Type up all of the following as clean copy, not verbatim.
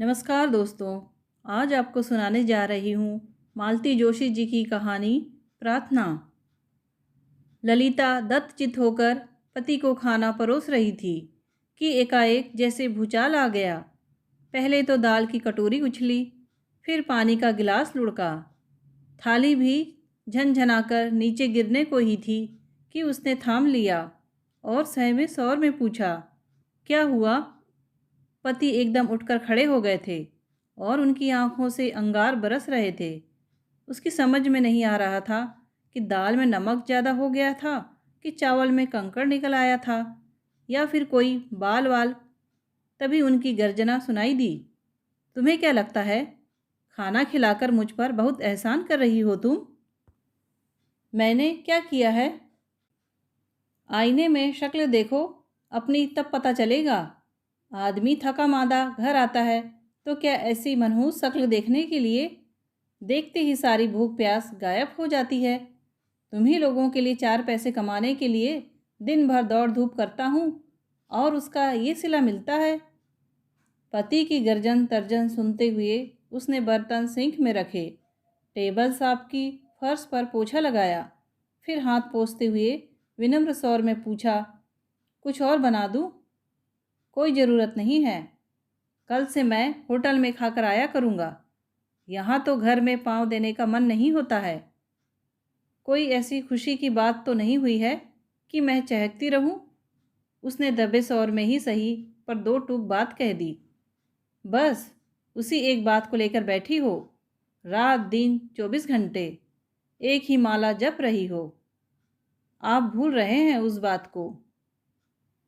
नमस्कार दोस्तों। आज आपको सुनाने जा रही हूँ मालती जोशी जी की कहानी प्रार्थना। ललिता दत्तचित्त होकर पति को खाना परोस रही थी कि एकाएक जैसे भूचाल आ गया। पहले तो दाल की कटोरी उछली, फिर पानी का गिलास लुढ़का। थाली भी झनझनाकर नीचे गिरने को ही थी कि उसने थाम लिया और सहमे स्वर में पूछा, क्या हुआ? पति एकदम उठकर खड़े हो गए थे और उनकी आंखों से अंगार बरस रहे थे। उसकी समझ में नहीं आ रहा था कि दाल में नमक ज़्यादा हो गया था कि चावल में कंकड़ निकल आया था या फिर कोई बाल वाल। तभी उनकी गर्जना सुनाई दी। तुम्हें क्या लगता है? खाना खिलाकर मुझ पर बहुत एहसान कर रही हो तुम? मैंने क्या किया है? आईने में शक्ल देखो अपनी, तब पता चलेगा। आदमी थका मादा घर आता है तो क्या ऐसी मनहूस शक्ल देखने के लिए? देखते ही सारी भूख प्यास गायब हो जाती है। तुम्ही लोगों के लिए 4 पैसे कमाने के लिए दिन भर दौड़ धूप करता हूँ और उसका ये सिला मिलता है। पति की गर्जन तर्जन सुनते हुए उसने बर्तन सिंक में रखे, टेबल साफ की, फर्श पर पोछा लगाया, फिर हाथ पोंछते हुए विनम्र स्वर में पूछा, कुछ और बना दूँ? कोई ज़रूरत नहीं है। कल से मैं होटल में खाकर आया करूँगा। यहाँ तो घर में पाँव देने का मन नहीं होता है। कोई ऐसी खुशी की बात तो नहीं हुई है कि मैं चहकती रहूँ? उसने दबे स्वर में ही सही पर 2 टूक बात कह दी। बस उसी एक बात को लेकर बैठी हो। रात दिन 24 घंटे एक ही माला जप रही हो। आप भूल रहे हैं उस बात को।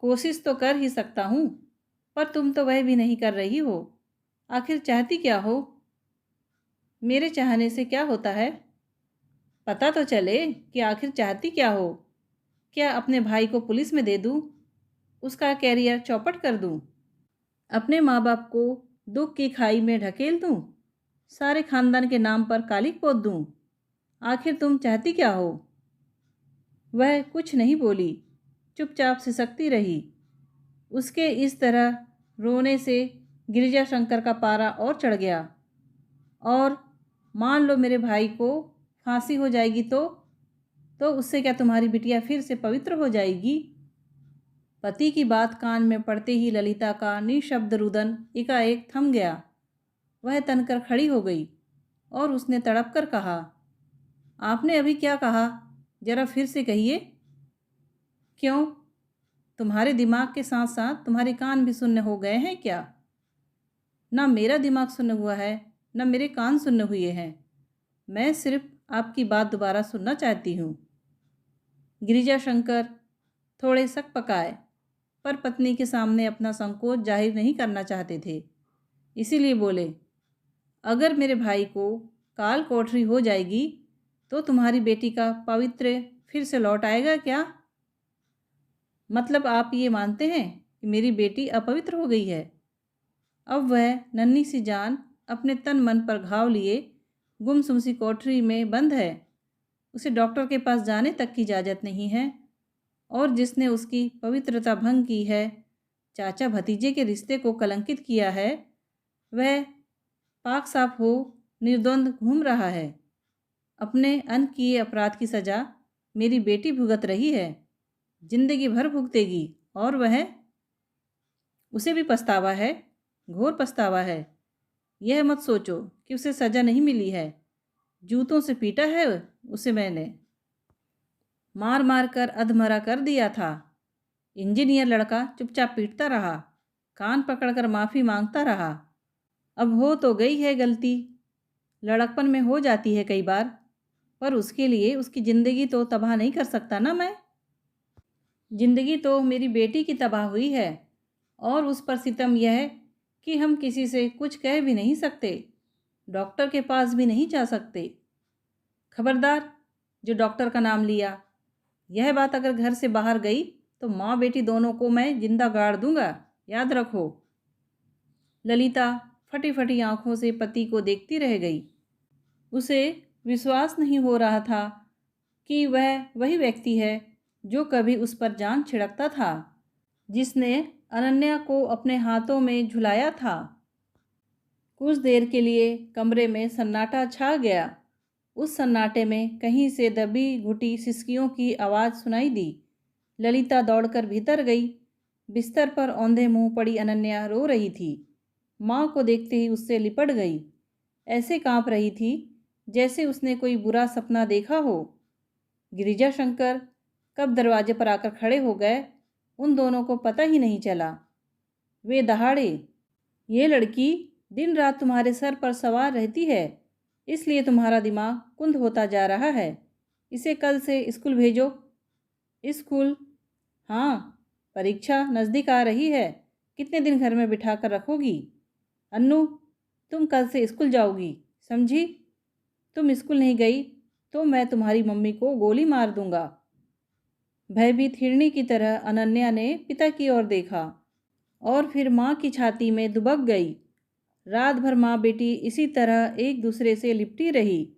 कोशिश तो कर ही सकता हूँ, पर तुम तो वह भी नहीं कर रही हो। आखिर चाहती क्या हो? मेरे चाहने से क्या होता है? पता तो चले कि आखिर चाहती क्या हो। क्या अपने भाई को पुलिस में दे दूँ? उसका कैरियर चौपट कर दूँ? अपने माँ बाप को दुख की खाई में ढकेल दूँ? सारे खानदान के नाम पर कालिक पोत दूँ? आखिर तुम चाहती क्या हो? वह कुछ नहीं बोली, चुपचाप सिसकती रही। उसके इस तरह रोने से गिरिजा शंकर का पारा और चढ़ गया। और मान लो मेरे भाई को फांसी हो जाएगी तो उससे क्या तुम्हारी बिटिया फिर से पवित्र हो जाएगी? पति की बात कान में पड़ते ही ललिता का निशब्द रुदन एकाएक थम गया। वह तनकर खड़ी हो गई और उसने तड़प कर कहा, आपने अभी क्या कहा? जरा फिर से कहिए। क्यों? तुम्हारे दिमाग के साथ साथ तुम्हारे कान भी सुन्न हो गए हैं क्या? ना मेरा दिमाग सुन्न हुआ है, ना मेरे कान सुन्न हुए हैं। मैं सिर्फ आपकी बात दोबारा सुनना चाहती हूँ। गिरिजा शंकर थोड़े सकपकाए, पर पत्नी के सामने अपना संकोच जाहिर नहीं करना चाहते थे। इसीलिए बोले, अगर मेरे भाई को काल कोठरी हो जाएगी तो तुम्हारी बेटी का पवित्र फिर से लौट आएगा क्या? मतलब आप ये मानते हैं कि मेरी बेटी अपवित्र हो गई है? अब वह नन्ही सी जान अपने तन मन पर घाव लिए गुमसुम सी कोठरी में बंद है। उसे डॉक्टर के पास जाने तक की इजाज़त नहीं है। और जिसने उसकी पवित्रता भंग की है, चाचा भतीजे के रिश्ते को कलंकित किया है, वह पाक साफ हो निर्द्वंद घूम रहा है। अपने अन किए अपराध की सज़ा मेरी बेटी भुगत रही है, जिंदगी भर भुगतेगी। और वह, उसे भी पछतावा है, घोर पछतावा है। यह मत सोचो कि उसे सज़ा नहीं मिली है। जूतों से पीटा है उसे मैंने, मार मार कर अधमरा कर दिया था। इंजीनियर लड़का चुपचाप पीटता रहा, कान पकड़कर माफ़ी मांगता रहा। अब हो तो गई है गलती, लड़कपन में हो जाती है कई बार, पर उसके लिए उसकी ज़िंदगी तो तबाह नहीं कर सकता ना मैं। ज़िंदगी तो मेरी बेटी की तबाह हुई है और उस पर सितम यह कि हम किसी से कुछ कह भी नहीं सकते, डॉक्टर के पास भी नहीं जा सकते। खबरदार जो डॉक्टर का नाम लिया, यह बात अगर घर से बाहर गई तो माँ बेटी दोनों को मैं जिंदा गाड़ दूंगा, याद रखो। ललिता फटी फटी आंखों से पति को देखती रह गई। उसे विश्वास नहीं हो रहा था कि वह वही व्यक्ति है जो कभी उस पर जान छिड़कता था, जिसने अनन्या को अपने हाथों में झुलाया था। कुछ देर के लिए कमरे में सन्नाटा छा गया। उस सन्नाटे में कहीं से दबी घुटी सिसकियों की आवाज़ सुनाई दी। ललिता दौड़कर भीतर गई। बिस्तर पर औंधे मुंह पड़ी अनन्या रो रही थी। माँ को देखते ही उससे लिपट गई। ऐसे कांप रही थी जैसे उसने कोई बुरा सपना देखा हो। गिरिजा शंकर कब दरवाजे पर आकर खड़े हो गए, उन दोनों को पता ही नहीं चला। वे दहाड़े, ये लड़की दिन रात तुम्हारे सर पर सवार रहती है, इसलिए तुम्हारा दिमाग कुंद होता जा रहा है। इसे कल से स्कूल भेजो। स्कूल? हाँ, परीक्षा नज़दीक आ रही है। कितने दिन घर में बिठा कर रखोगी? अन्नू, तुम कल से स्कूल जाओगी, समझी? तुम स्कूल नहीं गई तो मैं तुम्हारी मम्मी को गोली मार दूंगा। भयभीत हिरणी की तरह अनन्या ने पिता की ओर देखा और फिर माँ की छाती में दुबक गई। रात भर माँ बेटी इसी तरह एक दूसरे से लिपटी रही।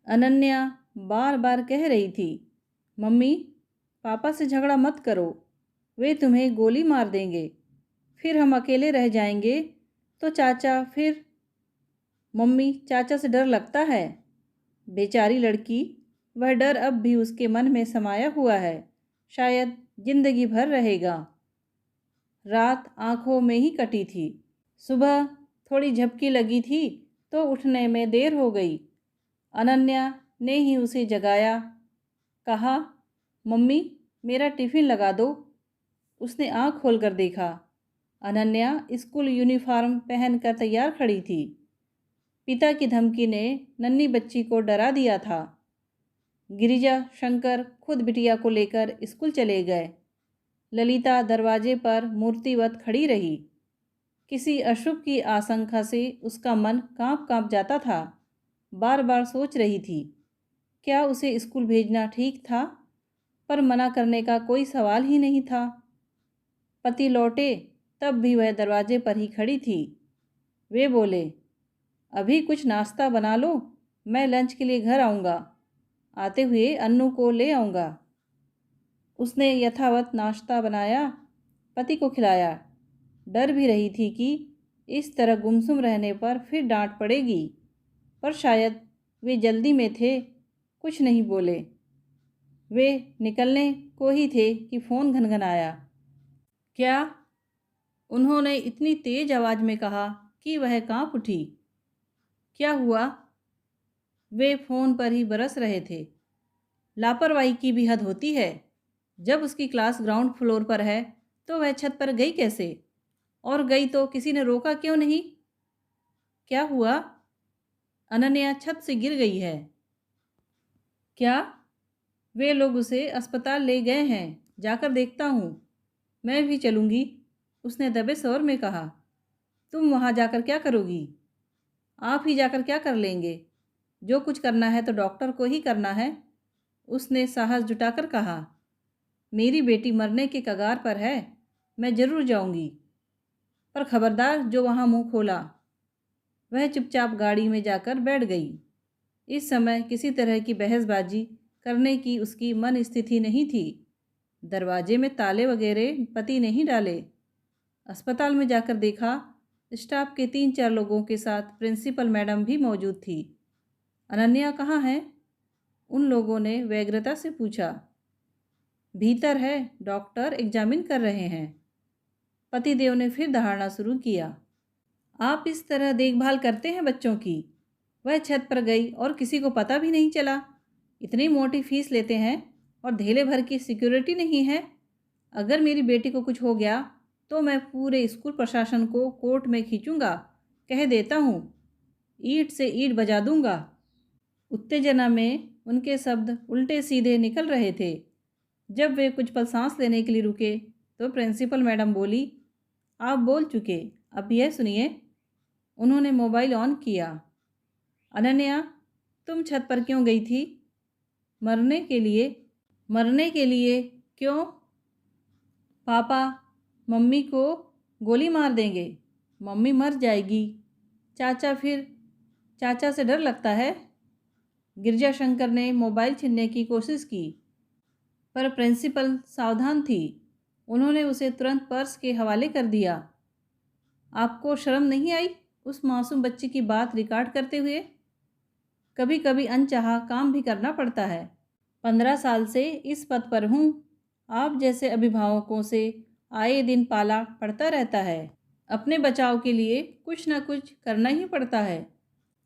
अनन्या बार बार कह रही थी, मम्मी, पापा से झगड़ा मत करो, वे तुम्हें गोली मार देंगे। फिर हम अकेले रह जाएंगे तो चाचा फिर। मम्मी, चाचा से डर लगता है। बेचारी लड़की, वह डर अब भी उसके मन में समाया हुआ है, शायद जिंदगी भर रहेगा। रात आंखों में ही कटी थी। सुबह थोड़ी झपकी लगी थी तो उठने में देर हो गई। अनन्या ने ही उसे जगाया। कहा, मम्मी, मेरा टिफ़िन लगा दो। उसने आँख खोलकर देखा। अनन्या स्कूल यूनिफॉर्म पहनकर तैयार खड़ी थी। पिता की धमकी ने नन्ही बच्ची को डरा दिया था। गिरिजा शंकर खुद बिटिया को लेकर स्कूल चले गए। ललिता दरवाजे पर मूर्तिवत खड़ी रही। किसी अशुभ की आशंका से उसका मन कांप कांप जाता था। बार बार सोच रही थी, क्या उसे स्कूल भेजना ठीक था? पर मना करने का कोई सवाल ही नहीं था। पति लौटे तब भी वह दरवाजे पर ही खड़ी थी। वे बोले, अभी कुछ नाश्ता बना लो, मैं लंच के लिए घर आऊँगा। आते हुए अन्नू को ले आऊँगा। उसने यथावत नाश्ता बनाया, पति को खिलाया। डर भी रही थी कि इस तरह गुमसुम रहने पर फिर डांट पड़ेगी, पर शायद वे जल्दी में थे, कुछ नहीं बोले। वे निकलने को ही थे कि फ़ोन घनघनाया। क्या? उन्होंने इतनी तेज़ आवाज़ में कहा कि वह कांप उठी। क्या हुआ? वे फ़ोन पर ही बरस रहे थे। लापरवाही की भी हद होती है। जब उसकी क्लास ग्राउंड फ्लोर पर है तो वह छत पर गई कैसे? और गई तो किसी ने रोका क्यों नहीं? क्या हुआ? अनन्या छत से गिर गई है। क्या? वे लोग उसे अस्पताल ले गए हैं, जाकर देखता हूँ। मैं भी चलूँगी, उसने दबे स्वर में कहा। तुम वहाँ जाकर क्या करोगी? आप ही जाकर क्या कर लेंगे? जो कुछ करना है तो डॉक्टर को ही करना है, उसने साहस जुटाकर कहा। मेरी बेटी मरने के कगार पर है, मैं ज़रूर जाऊँगी, पर खबरदार जो वहाँ मुँह खोला। वह चुपचाप गाड़ी में जाकर बैठ गई। इस समय किसी तरह की बहसबाजी करने की उसकी मन स्थिति नहीं थी। दरवाजे में ताले वगैरह पति ने ही डाले। अस्पताल में जाकर देखा, स्टाफ के 3-4 लोगों के साथ प्रिंसिपल मैडम भी मौजूद थी। अनन्या कहाँ है? उन लोगों ने व्यग्रता से पूछा। भीतर है, डॉक्टर एग्जामिन कर रहे हैं। पतिदेव ने फिर दहाड़ना शुरू किया। आप इस तरह देखभाल करते हैं बच्चों की? वह छत पर गई और किसी को पता भी नहीं चला। इतनी मोटी फीस लेते हैं और धेले भर की सिक्योरिटी नहीं है। अगर मेरी बेटी को कुछ हो गया तो मैं पूरे स्कूल प्रशासन को कोर्ट में खींचूंगा। कह देता हूँ, ईंट से ईंट बजा दूंगा। उत्तेजना में उनके शब्द उल्टे सीधे निकल रहे थे। जब वे कुछ पल सांस लेने के लिए रुके तो प्रिंसिपल मैडम बोली, आप बोल चुके, अब यह सुनिए। उन्होंने मोबाइल ऑन किया। अनन्या, तुम छत पर क्यों गई थी? मरने के लिए। मरने के लिए? क्यों? पापा मम्मी को गोली मार देंगे, मम्मी मर जाएगी। चाचा फिर? चाचा से डर लगता है। गिरजा शंकर ने मोबाइल छीनने की कोशिश की, पर प्रिंसिपल सावधान थी। उन्होंने उसे तुरंत पर्स के हवाले कर दिया। आपको शर्म नहीं आई? उस मासूम बच्चे की बात रिकॉर्ड करते हुए। कभी कभी अनचाहा काम भी करना पड़ता है। 15 साल से इस पद पर हूँ। आप जैसे अभिभावकों से आए दिन पाला पड़ता रहता है। अपने बचाव के लिए कुछ न कुछ करना ही पड़ता है।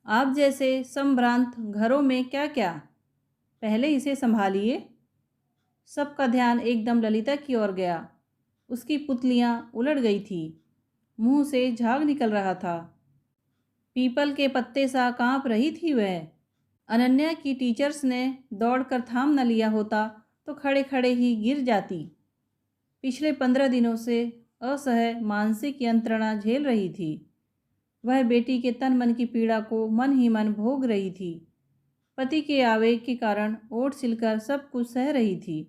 आप जैसे संभ्रांत घरों में क्या क्या। पहले इसे संभालिए। सबका ध्यान एकदम ललिता की ओर गया। उसकी पुतलियाँ उलट गई थी। मुंह से झाग निकल रहा था। पीपल के पत्ते सा कांप रही थी वह। अनन्या की टीचर्स ने दौड़कर थाम न लिया होता तो खड़े खड़े ही गिर जाती। पिछले 15 दिनों से असह्य मानसिक यंत्रणा झेल रही थी। वह बेटी के तन मन की पीड़ा को मन ही मन भोग रही थी। पति के आवेग के कारण ओट सिलकर सब कुछ सह रही थी,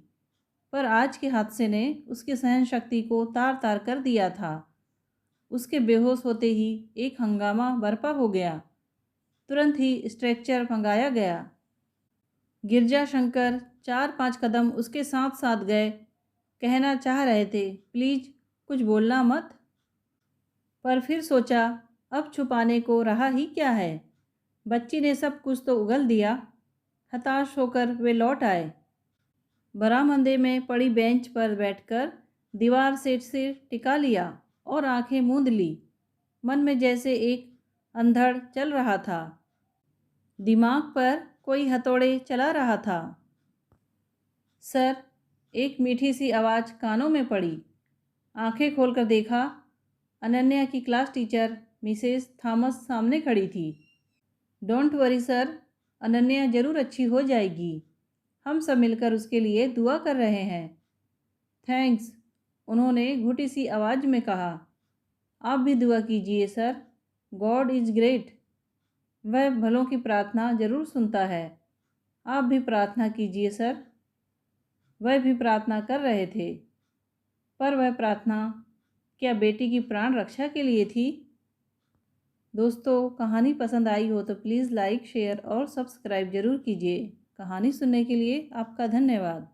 पर आज के हादसे ने उसकी सहन शक्ति को तार तार कर दिया था। उसके बेहोश होते ही एक हंगामा बरपा हो गया। तुरंत ही स्ट्रेचर मंगाया गया। गिरजा शंकर 4-5 कदम उसके साथ साथ गए। कहना चाह रहे थे, प्लीज कुछ बोलना मत, पर फिर सोचा अब छुपाने को रहा ही क्या है। बच्ची ने सब कुछ तो उगल दिया। हताश होकर वे लौट आए। बरामदे में पड़ी बेंच पर बैठकर दीवार से सिर टिका लिया और आंखें मूंद ली। मन में जैसे एक अंधड़ चल रहा था। दिमाग पर कोई हथौड़े चला रहा था। सर, एक मीठी सी आवाज़ कानों में पड़ी। आंखें खोलकर देखा। अनन्या की क्लास टीचर मिसेस थॉमस सामने खड़ी थी। डोंट वरी सर, अनन्या ज़रूर अच्छी हो जाएगी। हम सब मिलकर उसके लिए दुआ कर रहे हैं। थैंक्स, उन्होंने घुटी सी आवाज़ में कहा। आप भी दुआ कीजिए सर। God is great. वह भलों की प्रार्थना ज़रूर सुनता है। आप भी प्रार्थना कीजिए सर। वह भी प्रार्थना कर रहे थे, पर वह प्रार्थना क्या बेटी की प्राण रक्षा के लिए थी? दोस्तों, कहानी पसंद आई हो तो प्लीज़ लाइक, शेयर और सब्सक्राइब ज़रूर कीजिए। कहानी सुनने के लिए आपका धन्यवाद।